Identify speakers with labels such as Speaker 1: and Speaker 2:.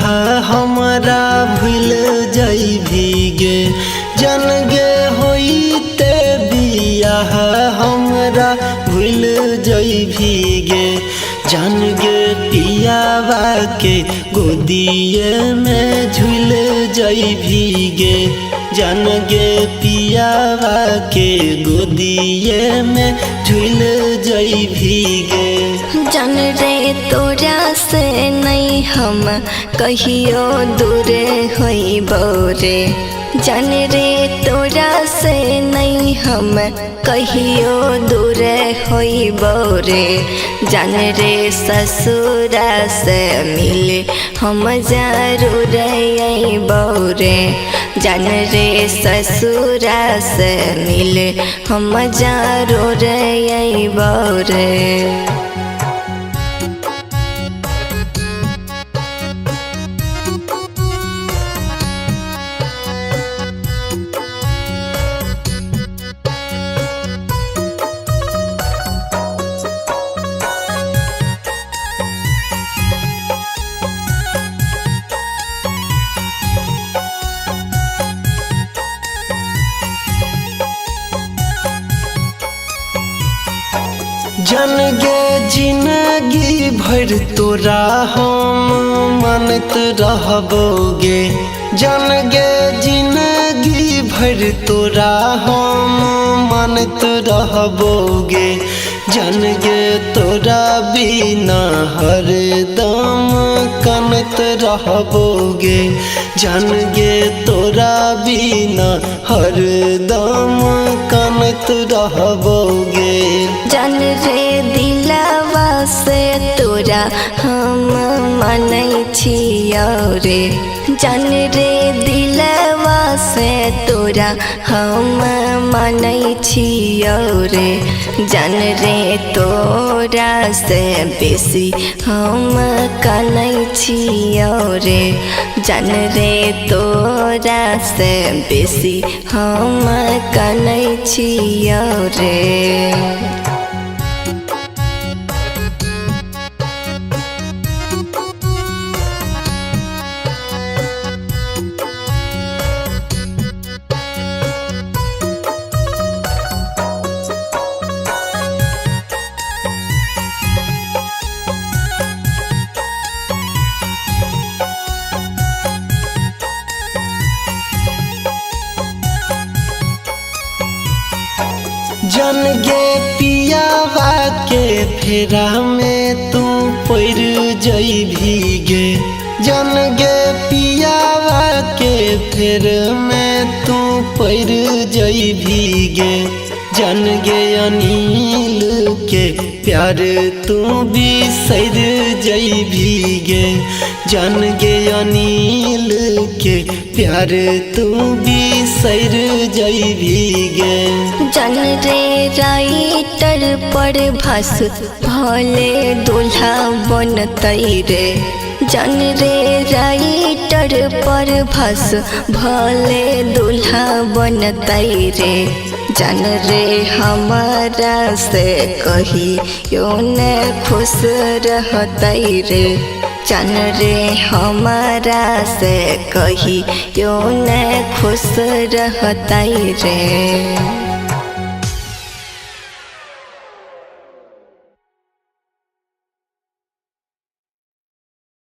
Speaker 1: हमरा भूल जइभी गे जन गे होइते बियाह हमरा भूल जइभी गे जान गे पियावा के गोदिए में झूल जइभी गे जान गे पियावा के गोदिए में झूल जइभी गे।
Speaker 2: जान रे तोरा से नहीं हम कहियो दूर होइबो रे जान रे तोरा से नहीं हम कहियो दूर होइबो रे जान रे ससुरा से मिले हम जरूर अइबो रे जान रे ससुरा से मिले हम जरूर अइबो रे।
Speaker 1: जन गे जिंदगी भर तोरा हम मानत रहबोगे जन गे जिंदगी भर तोरा हम मानत रहबोगे जन गे तोरा बिना हरदम कानत रहबोगे जन गे तोरा बिना हरदम कानत रहबोगे
Speaker 2: जान रे दिलवा से तोरा हम मानै छियौ रे जान रे दिलवा से तोरा हम मानै छियौ रे जान रे तोरा से बेसी हम कानै छियौ रे जान रे तोरा से बेसी हम कानै छियौ रे।
Speaker 1: जन गे पियावा के फेरा में तू पड़ जइभी गे जन गे पियावा के फेर में तू पड़ जइभी गे जन गे अनिल के प्यार तू बिसर जइभी गे जन गे अनिल के प्यार तू बिसर जइभी गे
Speaker 2: जान रे राइटर पर भास भले दूल्हा बनतै रे जान रे राइटर पर भास भले दूल्हा बनतै रे जान रे हमारा से कहियो न खुश रहतै रे जान रे हमारा से कहियो न खुश रहतै रे।